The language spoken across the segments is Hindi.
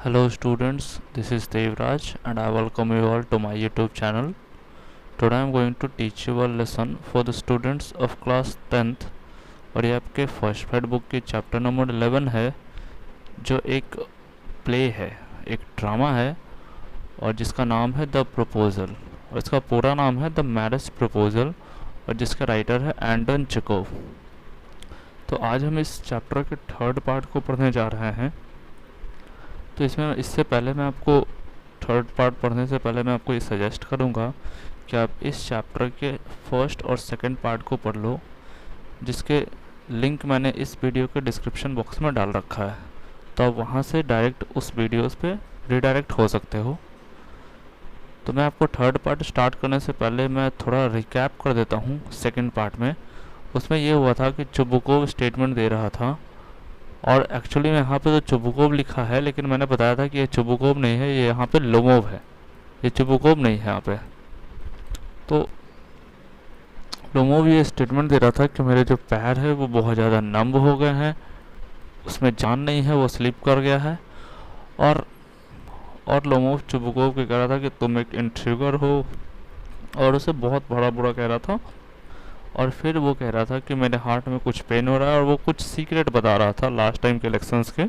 Hello students, this is Devraj and I welcome you all to my YouTube channel. Today I am going to teach you a lesson for the students of class 10th और ये आपके फर्स्ट फेड बुक की चैप्टर नंबर 11 है जो एक प्ले है, एक ड्रामा है और जिसका नाम है द प्रपोजल और इसका पूरा नाम है द मैरिज प्रपोजल और जिसका राइटर है एंटन चेकोव। तो आज हम इस चैप्टर के थर्ड पार्ट को पढ़ने जा रहे हैं। तो इससे पहले मैं आपको थर्ड पार्ट पढ़ने से पहले मैं आपको ये सजेस्ट करूँगा कि आप इस चैप्टर के फर्स्ट और सेकंड पार्ट को पढ़ लो, जिसके लिंक मैंने इस वीडियो के डिस्क्रिप्शन बॉक्स में डाल रखा है। तो आप वहाँ से डायरेक्ट उस वीडियोस पे रिडायरेक्ट हो सकते हो। तो मैं आपको थर्ड पार्ट स्टार्ट करने से पहले मैं थोड़ा रिकैप कर देता हूँ। सेकंड पार्ट में उसमें ये हुआ था कि चुबुकोव स्टेटमेंट दे रहा था और एक्चुअली में यहाँ पे तो चुबुकोव लिखा है, लेकिन मैंने बताया था कि ये चुबुकोव नहीं है, ये यहाँ पे लोमोव है, ये चुबुकोव नहीं है यहाँ पे। तो लोमोव ये स्टेटमेंट दे रहा था कि मेरे जो पैर है वो बहुत ज़्यादा नंब हो गए हैं, उसमें जान नहीं है, वो स्लिप कर गया है। और लोमोव चुबुकोव को कह रहा था कि तुम एक इंट्रिगर हो और उसे बहुत बड़ा बुरा कह रहा था। और फिर वो कह रहा था कि मेरे हार्ट में कुछ पेन हो रहा है और वो कुछ सीक्रेट बता रहा था लास्ट टाइम के इलेक्शंस के।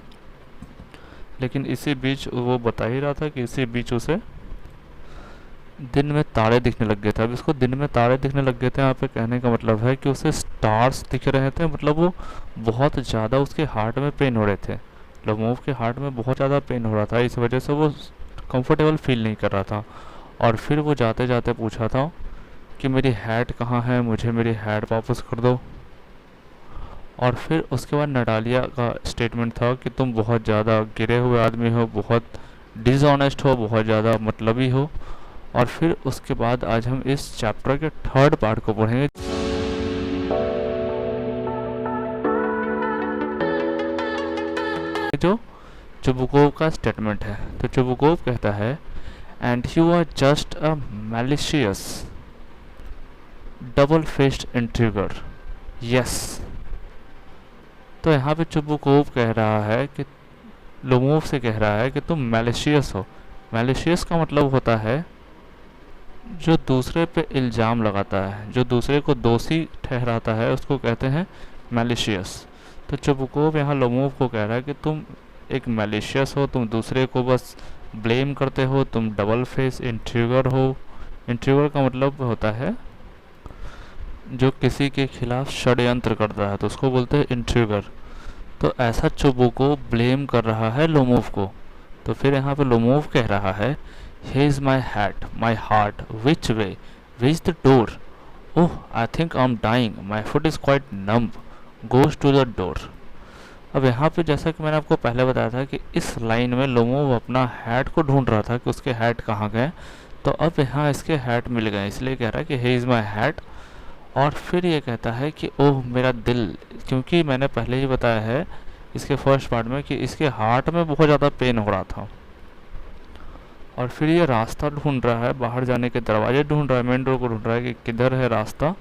लेकिन इसी बीच वो बता ही रहा था कि इसी बीच उसे दिन में तारे दिखने लग गए थे। अब इसको दिन में तारे दिखने लग गए थे यहाँ पे कहने का मतलब है कि उसे स्टार्स दिख रहे थे, मतलब वो बहुत ज़्यादा उसके हार्ट में पेन हो रहे थे। लोमोव के हार्ट में बहुत ज़्यादा पेन हो रहा था, इस वजह से वो कंफर्टेबल फील नहीं कर रहा था। और फिर वो जाते जाते पूछा था कि मेरी हैट कहाँ है, मुझे मेरी हैट वापस कर दो। और फिर उसके बाद नटालिया का स्टेटमेंट था कि तुम बहुत ज़्यादा गिरे हुए आदमी हो, बहुत डिसऑनेस्ट हो, बहुत ज़्यादा मतलबी हो। और फिर उसके बाद आज हम इस चैप्टर के थर्ड पार्ट को पढ़ेंगे जो चुबुकोव का स्टेटमेंट है। तो चुबुकोव कहता है, and you are just a malicious double faced intriguer, yes. तो यहाँ पे चुबुकोव कह रहा है कि लोमोव से कह रहा है कि तुम मैलिशियस हो। मैलिशियस का मतलब होता है जो दूसरे पे इल्ज़ाम लगाता है, जो दूसरे को दोषी ठहराता है, उसको कहते हैं मैलिशियस। तो चुबुकोव यहाँ लोमोव को कह रहा है कि तुम एक मैलिशियस हो, तुम दूसरे को बस ब्लेम करते हो, तुम डबल फेस इंट्रिगर हो। इंट्रिगर का मतलब होता है जो किसी के खिलाफ षड्यंत्र करता है, तो उसको बोलते हैं इंट्रिगर। तो ऐसा चुबुकोव ब्लेम कर रहा है लोमोव को। तो फिर यहाँ पे लोमोव कह रहा है, he is my hat, my heart, which way, which the door, oh I think I am dying, my foot is quite numb, goes to the door. अब यहाँ पे जैसा कि मैंने आपको पहले बताया था कि इस लाइन में लोमोव अपना हैट को ढूंढ रहा था कि उसके हैट कहाँ गए। तो अब यहाँ इसके हैट मिल गए, इसलिए कह रहा है कि हे इज़ माई हैट। और फिर ये कहता है कि ओह मेरा दिल, क्योंकि मैंने पहले ही बताया है इसके फर्स्ट पार्ट में कि इसके हार्ट में बहुत ज़्यादा पेन हो रहा था। और फिर ये रास्ता ढूंढ रहा है, बाहर जाने के दरवाजे ढूंढ रहा है, मेन डोर को ढूंढ रहा है कि किधर है रास्ता,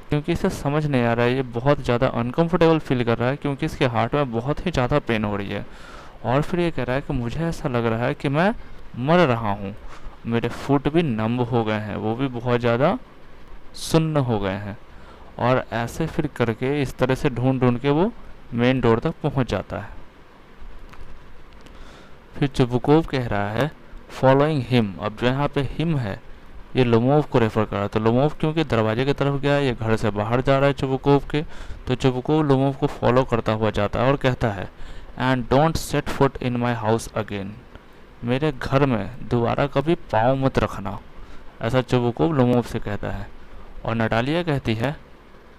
क्योंकि इसे समझ नहीं आ रहा है। ये बहुत ज़्यादा अनकंफर्टेबल फील कर रहा है क्योंकि इसके हार्ट में बहुत ही ज़्यादा पेन हो रही है। और फिर ये कह रहा है कि मुझे ऐसा लग रहा है कि मैं मर रहा हूँ, मेरे फुट भी नंब हो गए हैं, वो भी बहुत ज़्यादा सुन्न हो गए हैं। और ऐसे फिर करके इस तरह से ढूंढ ढूंढ के वो मेन डोर तक पहुंच जाता है। फिर चुबुकोव कह रहा है, फॉलोइंग हिम। अब जो यहाँ पे हिम है ये लोमोव को रेफर कर रहा है। तो लोमोव क्योंकि दरवाजे की तरफ गया है, ये घर से बाहर जा रहा है चुबुकोव के, तो चुबुकोव लोमोव को फॉलो करता हुआ जाता है और कहता है, and don't set foot in my house again, मेरे घर में दोबारा कभी पाँव मत रखना। ऐसा चुबुकोव लोमोव से कहता है। और नटालिया कहती है,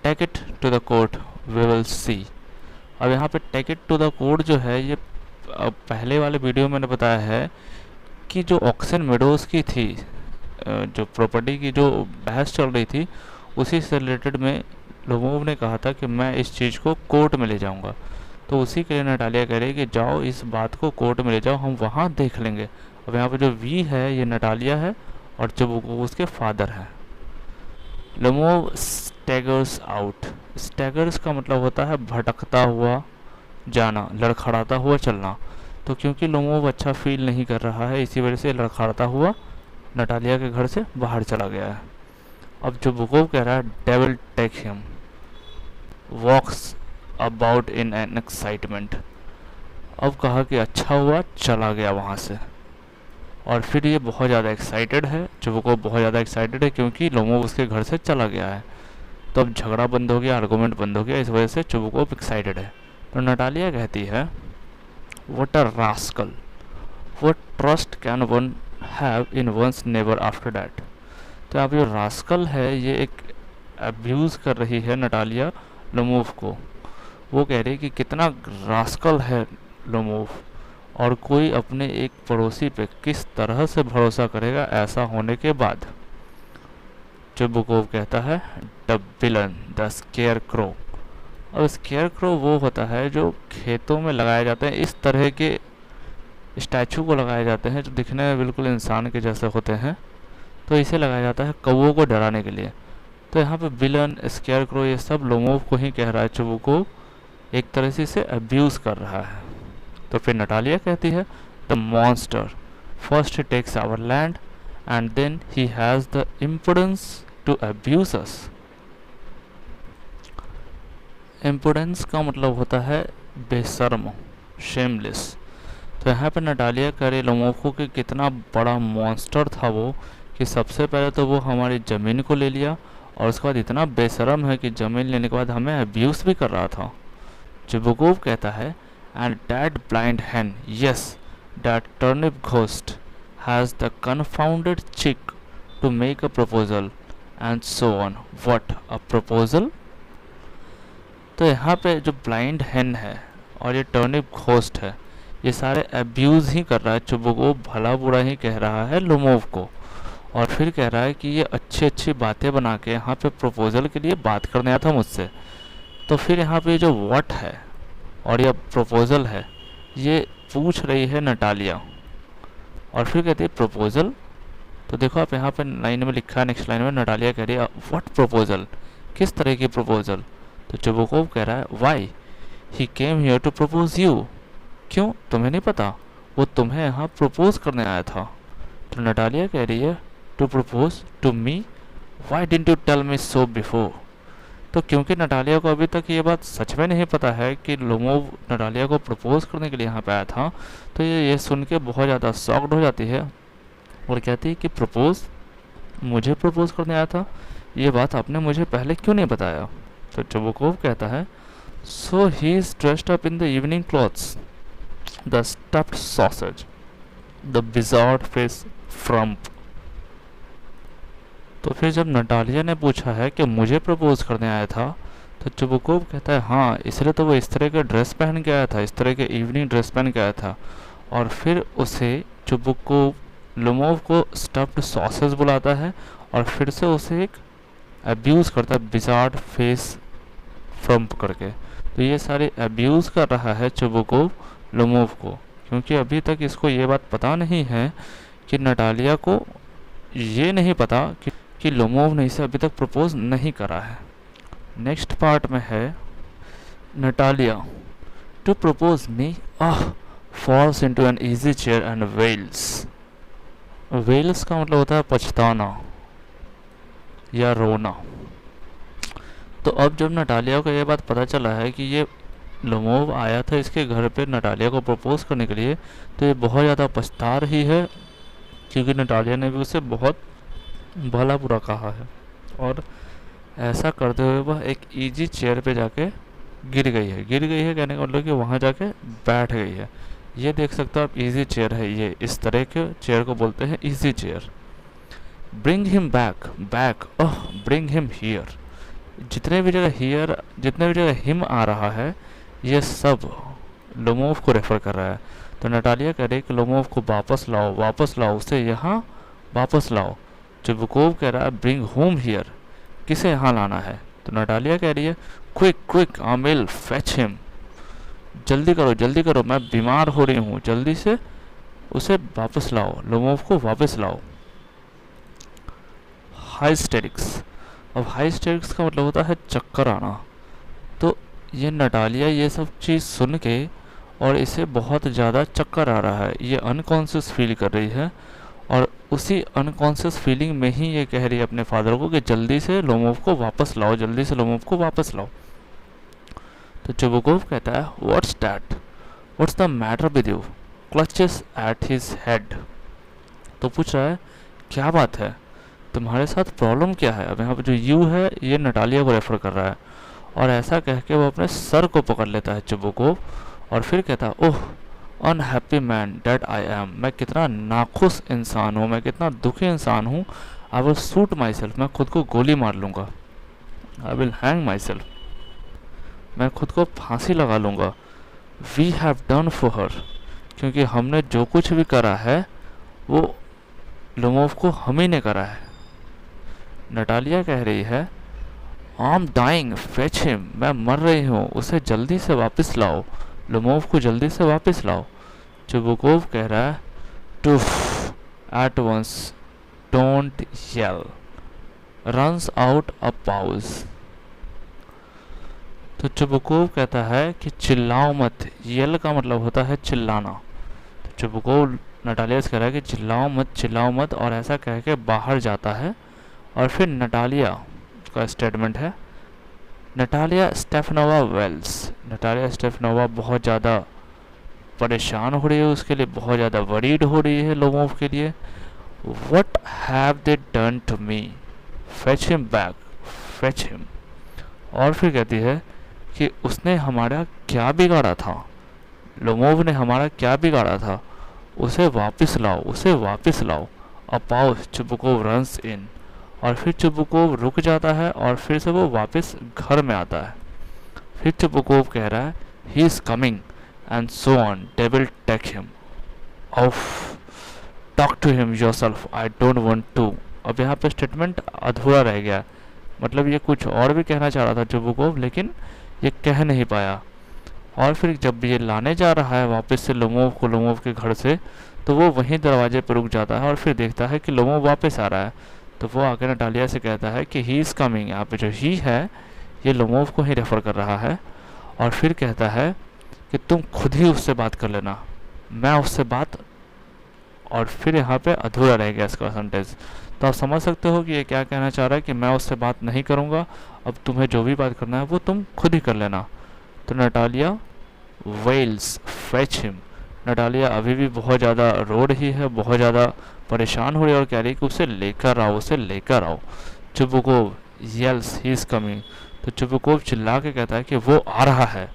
take it to the court, we will see. अब यहाँ पे take it to the court जो है ये पहले वाले वीडियो में मैंने बताया है कि जो ऑक्सन मेडोज की थी, जो प्रॉपर्टी की जो बहस चल रही थी, उसी से रिलेटेड में लोमोव ने कहा था कि मैं इस चीज़ को कोर्ट में ले जाऊंगा। तो उसी के लिए नटालिया कह रही है कि जाओ इस बात को कोर्ट में ले जाओ, हम वहाँ देख लेंगे। अब यहाँ पे जो वी है ये नटालिया है और चुबुकोव उसके फादर हैं। Lomov स्टैगर्स out. स्टैगर्स का मतलब होता है भटकता हुआ जाना, लड़खड़ाता हुआ चलना। तो क्योंकि लोमोव अच्छा फील नहीं कर रहा है, इसी वजह से लड़खड़ाता हुआ नटालिया के घर से बाहर चला गया है। अब जो बुकोव कह रहा है, devil take him, walks about in an excitement. अब कहा कि अच्छा हुआ, चला गया वहाँ से। और फिर ये बहुत ज़्यादा एक्साइटेड है, चुबुकोव बहुत ज़्यादा एक्साइटेड है क्योंकि लोमोव उसके घर से चला गया है। तो अब झगड़ा बंद हो गया, आर्गूमेंट बंद हो गया, इस वजह से चुबुकोव एक्साइटेड है। तो नटालिया कहती है, what a rascal, what trust can one have in one's neighbour after that. तो अब जो रास्कल है, ये एक अब्यूज़ कर रही है नटालिया लोमोव को। वो कह रही है कि कितना रास्कल है लोमोव, और कोई अपने एक पड़ोसी पे किस तरह से भरोसा करेगा ऐसा होने के बाद। चुबुकोव कहता है, the villain, the square crow. अब स्केयर क्रो वो होता है जो खेतों में लगाए जाते हैं, इस तरह के स्टैचू को लगाए जाते हैं जो दिखने में बिल्कुल इंसान के जैसे होते हैं। तो इसे लगाया जाता है कौवों को डराने के लिए। तो यहाँ पे विलन, स्केयर क्रो, ये सब लोमोव को ही कह रहा है। चुबुकोव एक तरह से इसे अब्यूज़ कर रहा है। तो फिर नटालिया कहती है, the monster first he takes our land and then he has the importance to abuse us. Importance का मतलब होता है बेशर्म, शेमलेस। तो यहाँ पे नटालिया कह रही लोमोव को कि कितना बड़ा मॉन्स्टर था वो, कि सबसे पहले तो वो हमारी ज़मीन को ले लिया और उसके बाद इतना बेशर्म है कि ज़मीन लेने के बाद हमें अब्यूज़ भी कर रहा था। चुबुकोव कहता है, and that blind hen, yes, that turnip ghost has the confounded cheek to make a proposal and so on. What a proposal? तो यहाँ पे जो ब्लाइंड हैन है और ये टर्निप घोस्ट है, ये सारे अब्यूज़ ही कर रहा है। चुबुकोव भला बुरा ही कह रहा है लोमोव को, और फिर कह रहा है कि ये अच्छी अच्छी बातें बना के यहाँ पे प्रपोजल के लिए बात करने आया था मुझसे। तो फिर यहाँ पे जो व्हाट है और यह प्रपोजल है, ये पूछ रही है नटालिया, और फिर कहती है प्रपोजल। तो देखो आप यहाँ पे लाइन में लिखा है, नेक्स्ट लाइन में नटालिया कह रही है, व्हाट प्रपोजल, किस तरह की प्रपोजल। तो चुबुकोव कह रहा है, why he came here to propose you, क्यों, तुम्हें नहीं पता, वो तुम्हें यहाँ प्रपोज करने आया था। तो नटालिया कह रही है, to propose to me, why didn't you tell me so before. तो क्योंकि नटालिया को अभी तक ये बात सच में नहीं पता है कि लोमोव नटालिया को प्रपोज करने के लिए यहाँ पे आया था, तो ये सुन के बहुत ज़्यादा शॉक्ड हो जाती है और कहती है कि प्रपोज, मुझे प्रपोज करने आया था, ये बात आपने मुझे पहले क्यों नहीं बताया। तो चुबुकोव कहता है, so he is dressed up in the evening clothes, the stuffed sausage, the wizard face frump. तो फिर जब नटालिया ने पूछा है कि मुझे प्रपोज करने आया था, तो चुबुकोव कहता है, हाँ, इसलिए तो वो इस तरह के ड्रेस पहन के आया था, इस तरह के इवनिंग ड्रेस पहन के आया था। और फिर उसे चुबुकोव लोमोव को स्टफ्ड सॉसेज बुलाता है और फिर से उसे एक अब्यूज़ करता है, बिजार्ड फेस फ्रम्प करके। तो ये सारे अब्यूज़ कर रहा है चुबुकोव लोमोव को, क्योंकि अभी तक इसको ये बात पता नहीं है कि नटालिया को ये नहीं पता कि लोमोव ने इसे अभी तक प्रपोज नहीं करा है। नेक्स्ट पार्ट में है, Natalia to propose me, falls into an easy chair and wails. Wails का मतलब होता है पछताना या रोना। तो अब जब नटालिया को ये बात पता चला है कि ये लोमोव आया था इसके घर पे नटालिया को प्रपोज करने के लिए, तो ये बहुत ज़्यादा पछता रही है, क्योंकि नटालिया ने भी उसे बहुत भला बुरा कहा है। और ऐसा करते हुए वह एक इजी चेयर पे जाके गिर गई है कहने का मतलब कि वहाँ जाके बैठ गई है। ये देख सकते हो आप, इजी चेयर है ये, इस तरह के चेयर को बोलते हैं easy chair. Bring him back, bring him here. जितने भी जगह हिम आ रहा है, ये सब लोमोव को रेफर कर रहा है। तो नटालिया कह रही है कि लोमोव को वापस लाओ, उसे यहाँ वापस लाओ। चुबुकोव कह रहा है, ब्रिंग होम हियर, किसे यहाँ लाना है। तो नटालिया कह रही है, क्विक आमिल फेच हिम, जल्दी करो, मैं बीमार हो रही हूँ, जल्दी से उसे वापस लाओ, लोमोव को वापस लाओ। हाइस्टेरिक्स, अब हाइस्टेरिक्स का मतलब होता है चक्कर आना। तो ये नटालिया ये सब चीज़ सुन के और इसे बहुत ज़्यादा चक्कर आ रहा है, ये अनकॉन्शियस फील कर रही है। और उसी अनकॉन्शियस फीलिंग में ही ये कह रही है अपने फादर को कि जल्दी से लोमोव को वापस लाओ, जल्दी से लोमोव को वापस लाओ। तो चुबुकोव कहता है what's that, what's the matter with you, clutches at his head. तो पूछ रहा है क्या बात है, तुम्हारे साथ प्रॉब्लम क्या है। अब यहाँ पे जो यू है ये नटालिया को रेफर कर रहा है, और ऐसा कह के वो अपने सर को पकड़ लेता है चुबुकोव, और फिर कहता है oh unhappy man that I am, मैं कितना नाखुश इंसान हूँ, मैं कितना दुखी इंसान हूँ। I will shoot myself, मैं खुद को गोली मार लूँगा। I will hang myself, मैं खुद को फांसी लगा लूँगा। We have done for her, क्योंकि हमने जो कुछ भी करा है वो लोमोव को हम ही ने करा है। नटालिया कह रही है I am dying fetch him, मैं मर रही हूँ, उसे जल्दी से वापस लाओ, लोमोव को जल्दी से वापस लाओ। चुबुकोव कह रहा है टूफ at once, don't yell, runs out a pause. तो चुबुकोव कहता है कि चिल्लाओ मत, येल का मतलब होता है चिल्लाना। तो चुबुकोव नटालिया से कह रहा है कि चिल्लाओ मत, चिल्लाओ मत, और ऐसा कह के बाहर जाता है। और फिर नटालिया का स्टेटमेंट है नटालिया स्टेफनोवा वेल्स, नटालिया स्टेफनोवा बहुत ज़्यादा परेशान हो रही है, उसके लिए बहुत ज़्यादा वरीड हो रही है लोमोव के लिए। What have they done to me, fetch him back, fetch him. और फिर कहती है कि उसने हमारा क्या बिगाड़ा था, लोमोव ने हमारा क्या बिगाड़ा था, उसे वापस लाओ, उसे वापस लाओ। अपाउस चुबुकोव रन्स इन, और फिर चुबुकोव रुक जाता है और फिर से वो वापस घर में आता है। फिर चुबुकोव कह रहा है he is coming and so on, devil take him, off talk to him yourself, I don't want to. अब यहाँ पे स्टेटमेंट अधूरा रह गया, मतलब ये कुछ और भी कहना चाह रहा था चुबुकोव, लेकिन ये कह नहीं पाया। और फिर जब ये लाने जा रहा है वापस से लोमोव को लोमोव के घर से, तो वो वहीं दरवाजे पर रुक जाता है और फिर देखता है कि लोमोव वापस आ रहा है। तो वो आकर नटालिया से कहता है कि ही इज़ कमिंग, यहाँ पे जो ही है ये लोमोव को ही रेफ़र कर रहा है। और फिर कहता है कि तुम खुद ही उससे बात कर लेना, मैं उससे बात। और फिर यहाँ पे अधूरा रह गया इसका सेंटेंस। तो आप समझ सकते हो कि ये क्या कहना चाह रहा है कि मैं उससे बात नहीं करूँगा, अब तुम्हें जो भी बात करना है वो तुम खुद ही कर लेना। तो Natalia wails fetch him, Natalia अभी भी बहुत ज़्यादा रो रही है, बहुत ज़्यादा परेशान हो रही है और कह रही है कि उसे लेकर आओ, उसे लेकर आओ। चुबुकोव येल्स ही इज़ कमिंग, तो चुबुकोव चिल्ला के कहता है कि वो आ रहा है।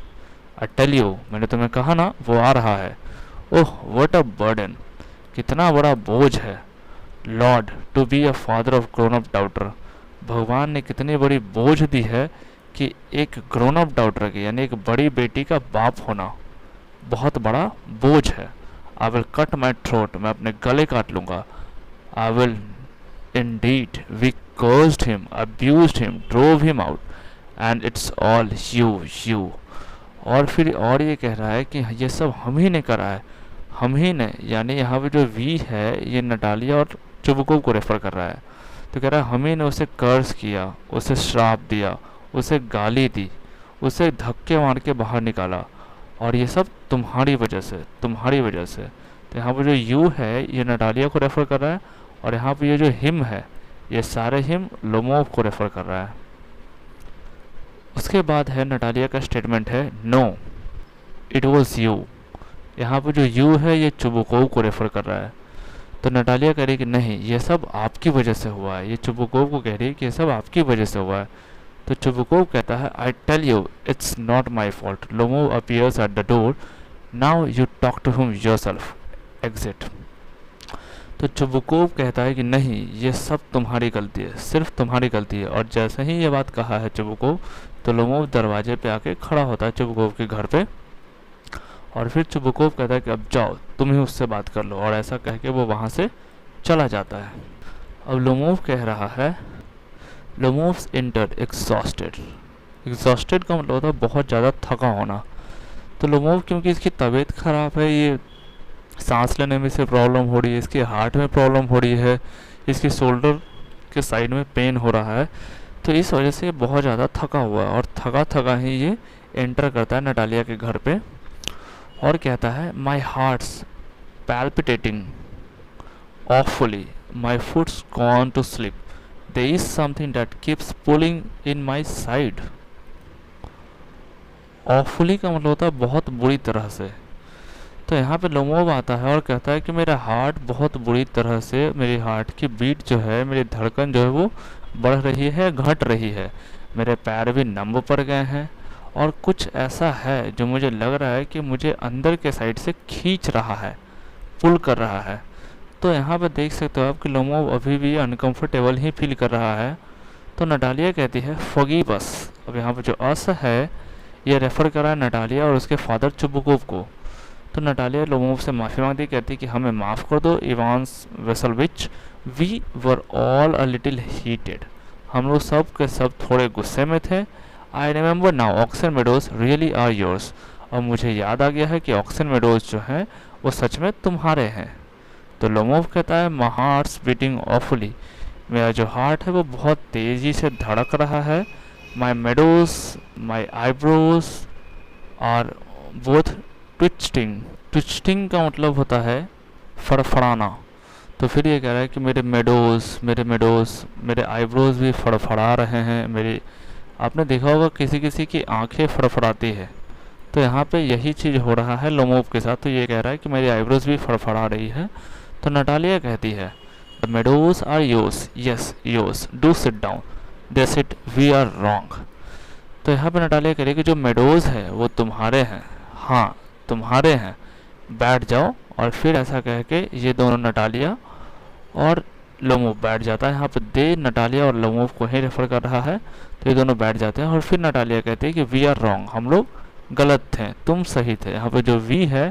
आई टेल यू, मैंने तुम्हें कहा ना वो आ रहा है। ओह व्हाट अ बर्डन, कितना बड़ा बोझ है। Lord to be a father of grown up daughter, भगवान ने कितनी बड़ी बोझ दी है कि एक ग्रोन अप डाउटर की, यानी एक बड़ी बेटी का बाप होना बहुत बड़ा बोझ है। I will cut my throat, मैं अपने गले काट लूँगा। I will indeed, we cursed him, abused him, drove him out, and it's all you. और फिर और ये कह रहा है कि ये सब हम ही ने करा है, हम ही ने, यानी यहाँ पे जो वी है ये नटालिया और चुबुकोव को रेफर कर रहा है। तो कह रहा है हम ही ने उसे कर्ज किया, उसे श्राप दिया, उसे गाली दी, उसे धक्के मार के बाहर निकाला, और ये सब तुम्हारी वजह से, तुम्हारी वजह से। तो यहाँ पर जो यू है ये नटालिया को रेफर कर रहा है, और यहाँ पे ये जो हिम है ये सारे हिम लोमोव को रेफर कर रहा है। उसके बाद है नटालिया का स्टेटमेंट है नो इट वॉज यू, यहाँ पे जो यू है ये चुबुकोव को रेफर कर रहा है। तो नटालिया कह रही है कि नहीं ये सब आपकी वजह से हुआ है, ये चुबुकोव को कह रही है कि ये सब आपकी वजह से हुआ है। तो चुबुकोव कहता है I tell you it's not my fault. Lomov appears at the door, now you talk to him yourself, exit. तो चुबुकोव कहता है कि नहीं ये सब तुम्हारी गलती है, सिर्फ तुम्हारी गलती है। और जैसे ही ये बात कहा है चुबुकोव, तो लोमोव दरवाजे पे आके खड़ा होता है चुबुकोव के घर पे, और फिर चुबुकोव कहता है कि अब जाओ तुम ही उससे बात कर लो, और ऐसा कह के वो वहाँ से चला जाता है। अब लोमोव कह रहा है लोमोव्स एंटर्ड एग्जॉस्टेड, एग्जॉस्टेड का मतलब होता है बहुत ज़्यादा थका होना। तो लोमोव क्योंकि इसकी तबीयत ख़राब है, ये सांस लेने में से प्रॉब्लम हो रही है, इसके हार्ट में प्रॉब्लम हो रही है, इसकी शोल्डर के साइड में पेन हो रहा है, तो इस वजह से बहुत ज़्यादा थका हुआ है, और थका थका ही ये एंटर करता है नटालिया के घर पे। और कहता है माई hearts palpitating awfully, my foot's gone to sleep, there is something that keeps pulling in my side. awfully का मतलब होता है बहुत बुरी तरह से। तो यहाँ पे लोमोव आता है और कहता है कि मेरा हार्ट बहुत बुरी तरह से, मेरी हार्ट की बीट जो है, मेरी धड़कन जो है वो बढ़ रही है, घट रही है, मेरे पैर भी नम पड़ गए हैं और कुछ ऐसा है जो मुझे लग रहा है कि मुझे अंदर के साइड से खींच रहा है, पुल कर रहा है। तो यहाँ पे देख सकते हो आप कि लोमोव अभी भी अनकंफर्टेबल ही फील कर रहा है। तो नटालिया कहती है फॉरगिव अस। अब यहाँ पे जो अस है ये रेफ़र कर रहा है नटालिया और उसके फादर चुबुकोव को। तो नटालिया लोमोव से माफ़ी मांगती, कहती कि हमें माफ़ कर दो Ivan Vassilevitch, we were all a little heated. हम लोग सब के सब थोड़े गुस्से में थे। I remember now Oxen Meadows really are yours. और मुझे याद आ गया है कि ऑक्सन मेडोज जो हैं वो सच में तुम्हारे हैं। तो लोमोव कहता है माई हार्ट्स बीटिंग ऑफुली, मेरा जो हार्ट है वो बहुत तेज़ी से धड़क रहा है। My meadows, my eyebrows are both twisting. Twisting का मतलब होता है फड़फड़ाना। तो फिर ये कह रहा है कि मेरे मेडोज, मेरे आईब्रोज भी फड़फड़ा रहे हैं। मेरी, आपने देखा होगा किसी किसी की आंखें फड़फड़ाती है, तो यहाँ पे यही चीज़ हो रहा है लोमोव के साथ। तो ये कह रहा है कि मेरी आईब्रोज भी फड़फड़ा रही है। तो नटालिया कहती है the meadows are yours, yes yours, do sit down, they sit, we are wrong. तो यहाँ पे नटालिया कह रही है कि जो मेडोज है वो तुम्हारे हैं, हाँ तुम्हारे हैं, बैठ जाओ। और फिर ऐसा कह के ये दोनों, नटालिया और लोमोव बैठ जाता है। यहाँ पे दे नटालिया और लोमोव को ही रेफर कर रहा है। तो ये दोनों बैठ जाते हैं और फिर नटालिया कहती है कि वी आर रॉन्ग, हम लोग गलत थे, तुम सही थे। यहाँ पे जो वी है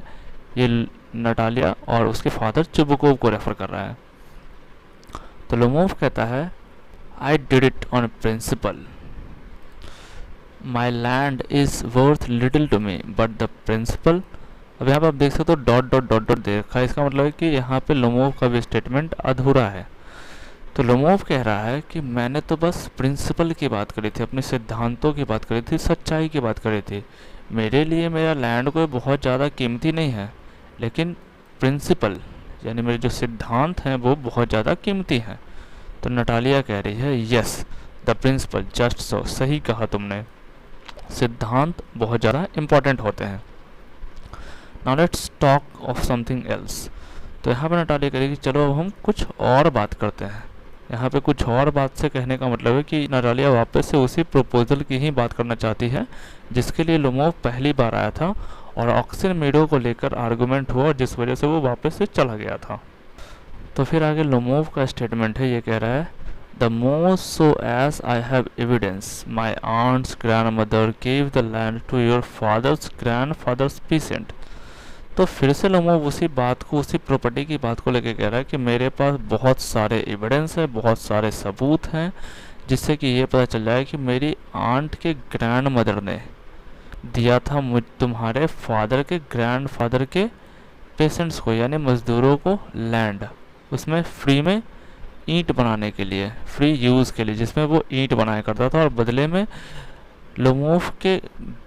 ये नटालिया और उसके फादर चुबुकोव को रेफर कर रहा है। तो लोमोव कहता है I did it on principle, my land is worth little to me but the principle. अब यहाँ पे आप देख सकते हो डॉट डॉट डॉट डॉट दे रखा है। इसका मतलब है कि यहाँ पे लोमोव का भी स्टेटमेंट अधूरा है। तो लोमोव कह रहा है कि मैंने तो बस प्रिंसिपल की बात करी थी, अपने सिद्धांतों की बात करी थी, सच्चाई की बात करी थी। मेरे लिए मेरा लैंड कोई बहुत ज़्यादा कीमती नहीं है, लेकिन प्रिंसिपल यानी मेरे जो सिद्धांत हैं वो बहुत ज़्यादा कीमती हैं। तो नटालिया कह रही है yes the principle, just so, सही कहा तुमने, सिद्धांत बहुत ज़्यादा इम्पॉर्टेंट होते हैं। Now let's talk of something else. तो यहाँ पर नटालिया कह रही है कि चलो अब हम कुछ और बात करते हैं। यहाँ पे कुछ और बात से कहने का मतलब है कि नटालिया वापस से उसी प्रपोजल की ही बात करना चाहती है जिसके लिए लोमोव पहली बार आया था और ऑक्सन मेडो को लेकर आर्गुमेंट हुआ, जिस वजह से वो वापस से चला गया था। तो फिर आगे लोमोव का स्टेटमेंट है, ये कह रहा है the most so as I have evidence, my aunt's grandmother gave the land to your father's grandfather's peasant. तो फिर से लोमोव उसी बात को, उसी प्रॉपर्टी की बात को लेकर कह रहा है कि मेरे पास बहुत सारे एविडेंस है, बहुत सारे सबूत हैं जिससे कि ये पता चल जाए कि मेरी आंट के ग्रैंड मदर ने दिया था मुझ तुम्हारे फादर के ग्रैंड फादर के पेशेंट्स को यानी मज़दूरों को लैंड, उसमें फ्री में ईंट बनाने के लिए, फ्री यूज़ के लिए, जिसमें वो ईंट बनाया करता था और बदले में लोमोव के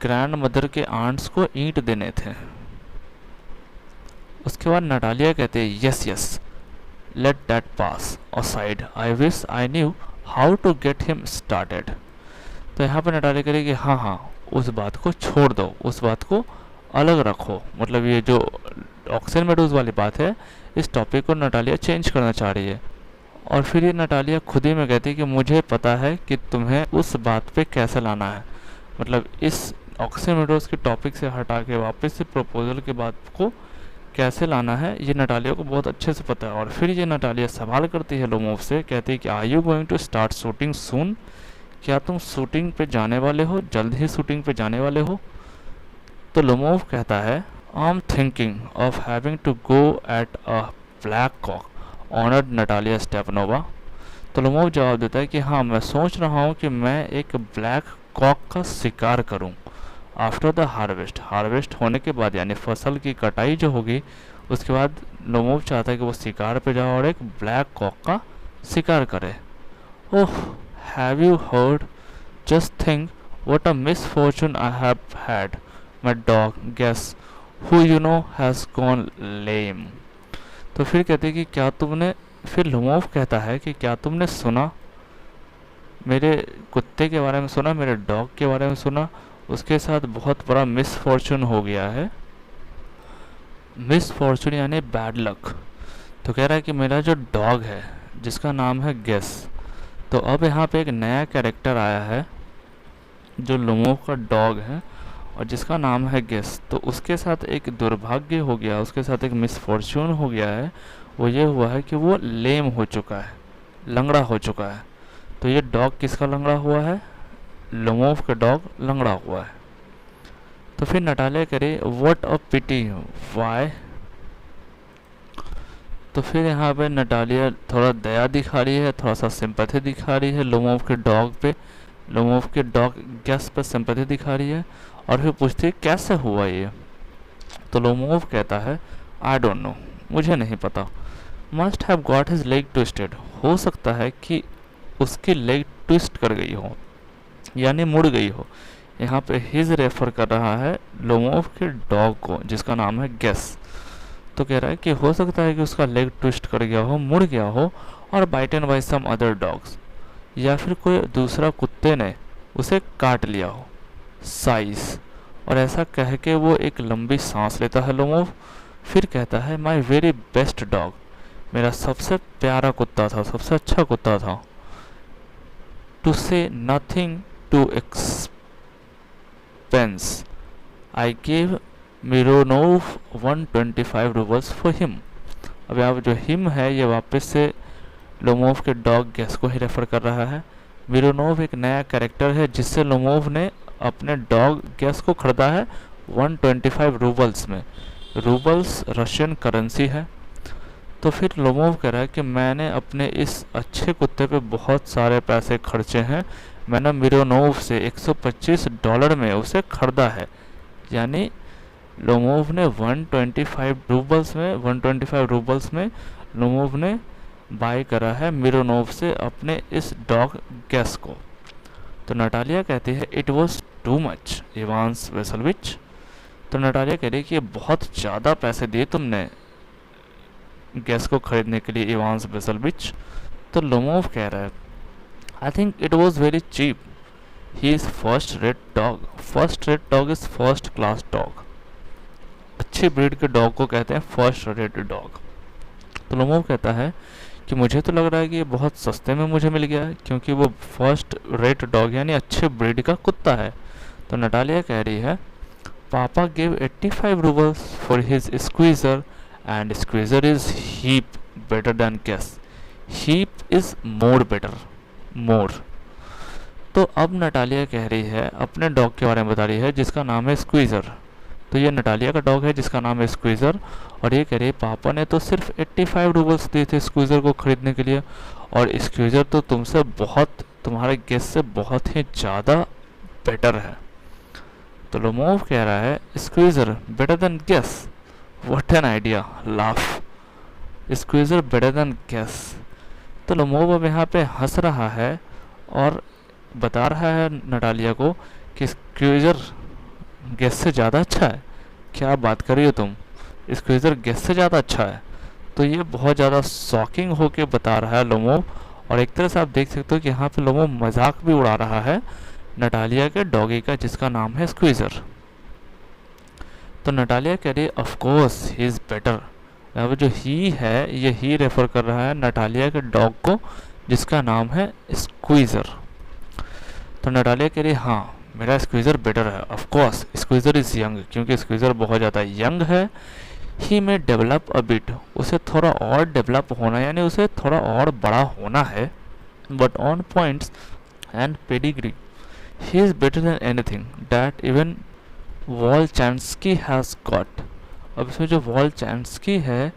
ग्रैंड मदर के आंट्स को ईंट देने थे। उसके बाद नटालिया कहते हैं yes yes let that pass aside, I wish I knew how to get him started. तो यहाँ पर नटालिया कह रही कि हाँ हाँ उस बात को छोड़ दो, उस बात को अलग रखो। मतलब ये जो ऑक्सन मेडोज वाली बात है, इस टॉपिक को नटालिया चेंज करना चाह रही है। और फिर ये नटालिया खुद ही में कहती है कि मुझे पता है कि तुम्हें उस बात पे कैसे लाना है। मतलब इस ऑक्सन मेडोज के टॉपिक से हटा के वापस से प्रपोजल के बात को कैसे लाना है ये नटालिया को बहुत अच्छे से पता है। और फिर ये नटालिया सवाल करती है लोमोव से, कहती है कि are you going to start shooting soon, क्या तुम शूटिंग पे जाने वाले हो, जल्द ही शूटिंग पे जाने वाले हो। तो लोमोव कहता है I am thinking of having to go at a black cock honoured Natalia Stepanovna. तो लोमोव जवाब देता है कि हाँ मैं सोच रहा हूँ कि मैं एक ब्लैक कॉक का शिकार करूँ आफ्टर द हार्वेस्ट होने के बाद, यानी फसल की कटाई जो होगी उसके बाद लोमोव चाहता है कि वो शिकार पे जाए और एक ब्लैक कॉक का शिकार करे। Oh have you heard, just think what a misfortune I have had, my dog Guess who you know has gone lame. तो फिर कहते हैं कि क्या तुमने, फिर लोमोव कहता है कि क्या तुमने सुना, मेरे कुत्ते के बारे में सुना, मेरे डॉग के बारे में सुना, उसके साथ बहुत बड़ा मिसफॉर्चून हो गया है। मिसफॉर्चून यानी बैड लक। तो कह रहा है कि मेरा जो डॉग है जिसका नाम है गेस, तो अब यहाँ पे एक नया कैरेक्टर आया है जो लोमोव का डॉग है और जिसका नाम है गेस, तो उसके साथ एक दुर्भाग्य हो गया, उसके साथ एक मिसफॉर्चून हो गया है। वो ये हुआ है कि वो लेम हो चुका है, लंगड़ा हो चुका है। तो ये डॉग किसका लंगड़ा हुआ है? लोमोव का डॉग लंगड़ा हुआ है। तो फिर नटालिया करे व्हाट अ पिटी, वाई। तो फिर यहाँ पे नटालिया थोड़ा दया दिखा रही है, थोड़ा सा सिंपैथी दिखा रही है लोमोव के डॉग पे, लोमोव के डॉग गेस पे सिंपैथी दिखा रही है। और फिर पूछती है कैसे हुआ ये। तो लोमोव कहता है आई डोंट नो, मुझे नहीं पता। Must have got his leg twisted, हो सकता है कि उसकी लेग ट्विस्ट कर गई हो, यानी मुड़ गई हो। यहाँ पे हिज रेफर कर रहा है लोमोव के डॉग को जिसका नाम है गेस। तो कह रहा है कि हो सकता है कि उसका लेग ट्विस्ट कर गया हो, मुड़ गया हो, और बाइटन बाय सम अदर डॉग्स, या फिर कोई दूसरा कुत्ते ने उसे काट लिया हो। साइज, और ऐसा कह के वो एक लंबी सांस लेता है लोमोव। फिर कहता है माई वेरी बेस्ट डॉग, मेरा सबसे प्यारा कुत्ता था, सबसे अच्छा कुत्ता था। To say nothing to expense I gave Mironov 125 roubles for him. अब यहाँ जो हिम है ये वापस से लोमोव के डॉग गेस को ही रेफर कर रहा है। मिरोनोव एक नया कैरेक्टर है जिससे लोमोव ने अपने डॉग गेस को खरीदा है 125 रूबल्स में। रूबल्स रशियन करेंसी है। तो फिर लोमोव कह रहा है कि मैंने अपने इस अच्छे कुत्ते पे बहुत सारे पैसे खर्चे हैं, मैंने मिरोनोव से $125 में उसे खरीदा है। यानी लोमोव ने 125 रूबल्स में लोमोव ने बाय करा है मिरोनोव से अपने इस डॉग गेस को। तो नटालिया कहती है it was too much Ivan Vassilevitch. तो नटालिया कह रही है कि ये बहुत ज़्यादा पैसे दिए तुमने गेस को खरीदने के लिए इवांस वेसलविच। तो लोमोव कह रहा है I think it was very cheap, he is first rate dog. First rate dog is first class dog. अच्छी ब्रीड के डॉग को कहते हैं फर्स्ट रेट डॉग। तो लोमोव कहता है कि मुझे तो लग रहा है कि ये बहुत सस्ते में मुझे मिल गया है, क्योंकि वो फर्स्ट रेट डॉग यानी अच्छे ब्रीड का कुत्ता है। तो नटालिया कह रही है papa gave 85 roubles for his Squeezer and Squeezer is heap better than Guess. Heap is more better, more. तो अब नटालिया कह रही है अपने डॉग के बारे में बता रही है जिसका नाम है स्क्वीज़र। तो ये नटालिया का डॉग है जिसका नाम है स्क्वीज़र, और ये कह रही है पापा ने तो सिर्फ 85 रूबल्स दिए थे स्क्वीज़र को ख़रीदने के लिए, और स्क्वीज़र तो तुमसे बहुत, तुम्हारे गेस से बहुत ही ज़्यादा बेटर है। तो लोमोव कह रहा है squeezer better than guess, what an idea, laugh. Squeezer better than guess. तो लोमोव अब यहाँ पे हंस रहा है और बता रहा है नटालिया को कि स्क्वीज़र गेस से ज़्यादा अच्छा है। क्या बात कर रही हो तुम, स्क्वीज़र गेस से ज़्यादा अच्छा है। तो ये बहुत ज़्यादा शॉकिंग होके बता रहा है लोमोव, और एक तरह से आप देख सकते हो कि यहाँ पे लोमोव मजाक भी उड़ा रहा है नटालिया के डॉगी का जिसका नाम है स्क्वीज़र। तो नटालिया कह रही है of course he is better. अब जो ही है ये ही रेफर कर रहा है नटालिया के डॉग को जिसका नाम है स्क्वीज़र। तो नटालिया कह रही है हाँ मेरा स्क्वीज़र बेटर है। Of course squeezer is young, क्योंकि स्क्वीज़र बहुत ज़्यादा यंग है। ही में डेवलप अ बिट, उसे थोड़ा और डेवलप होना यानी उसे थोड़ा और बड़ा होना है। But on points and pedigree he is better than anything that even Volchanetsky has got. अब इसमें जो वॉलचांस्की है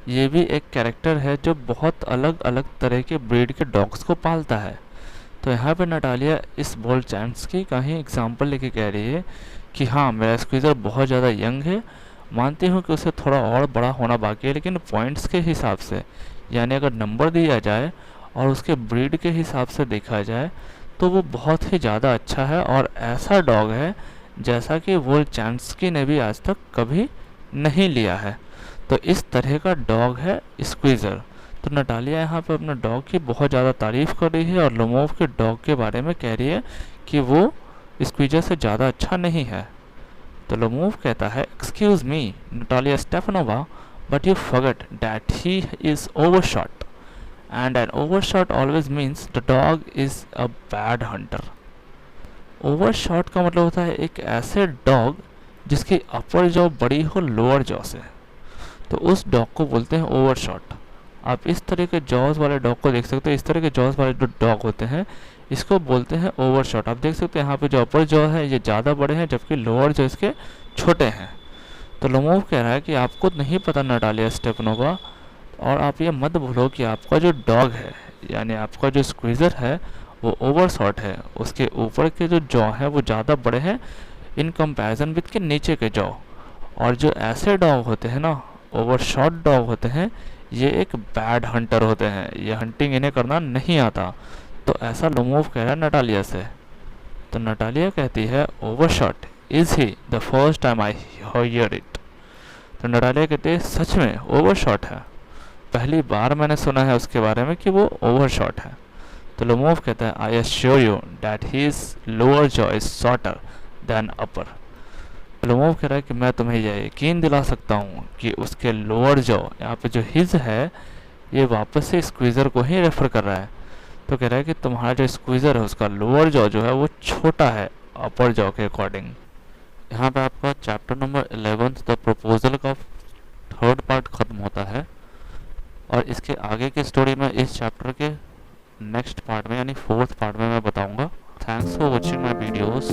ये भी एक कैरेक्टर है जो बहुत अलग अलग तरह के ब्रीड के डॉग्स को पालता है। तो यहाँ पे नटालिया इस वॉलचांस्की का ही एग्जाम्पल लेके कह रही है कि हाँ मेरा स्क्वीज़र बहुत ज़्यादा यंग है, मानती हूँ कि उसे थोड़ा और बड़ा होना बाकी है, लेकिन पॉइंट्स के हिसाब से यानी अगर नंबर दिया जाए और उसके ब्रीड के हिसाब से देखा जाए तो वो बहुत ही ज़्यादा अच्छा है और ऐसा डॉग है जैसा कि वॉलचांस्की ने भी आज तक कभी नहीं लिया है। तो इस तरह का डॉग है स्क्वीज़र। तो नटालिया यहाँ पे अपने डॉग की बहुत ज़्यादा तारीफ़ कर रही है और लोमोव के डॉग के बारे में कह रही है कि वो स्क्वीज़र से ज़्यादा अच्छा नहीं है। तो लोमोव कहता है, excuse me Natalia Stepanovna, but you forget that he is overshot, and an overshot always means the dog is a bad hunter. Overshot का मतलब होता है एक ऐसे डॉग जिसकी अपर जॉ बड़ी हो लोअर जॉ से, तो उस डॉग को बोलते हैं ओवरशॉट। आप इस तरह के जॉज वाले डॉग को देख सकते हो, इस तरह के जॉज वाले जो डॉग होते हैं इसको बोलते हैं ओवरशॉट। आप देख सकते हैं यहाँ पे जो अपर जॉ है ये ज़्यादा बड़े हैं जबकि लोअर जॉ इसके छोटे हैं। तो लोमोव कह रहा है कि आपको नहीं पता नटालिया स्टेफनोवा, और आप ये मत भूलो कि आपका जो डॉग है यानी आपका जो स्क्वीज़र है वो ओवरशॉट है। उसके ऊपर के जो जॉ हैं वो ज़्यादा बड़े हैं इन कंपैरिजन विद के नीचे के जॉ। और जो ऐसे डॉग होते हैं ना, ओवरशॉट डॉग होते हैं, ये एक बैड हंटर होते हैं, ये हंटिंग इन्हें करना नहीं आता। तो ऐसा लोमोव कह रहा है नटालिया से। तो नटालिया कहती है, overshot is he the first time I hear it. तो नटालिया कहती है, सच में ओवरशॉट है, पहली बार मैंने सुना है उसके बारे में कि वो ओवरशॉट है। तो लोमोव कहता है, I assure you that his lower jaw is shorter than upper. Lomov कह रहा है कि मैं तुम्हें यह यकीन दिला सकता हूँ कि उसके लोअर जॉ, यहाँ पे जो हिज है ये वापस से स्क्वीज़र को ही रेफर कर रहा है। तो कह रहा है कि तुम्हारा जो स्क्वीज़र है उसका लोअर जॉ जो है वो छोटा है अपर जॉ के अकॉर्डिंग। यहाँ पे आपका चैप्टर नंबर 11 द प्रपोजल का थर्ड पार्ट ख़त्म होता है, और इसके आगे की स्टोरी में इस चैप्टर के नेक्स्ट पार्ट में यानी फोर्थ पार्ट में मैं बताऊंगा। Thanks for watching my videos.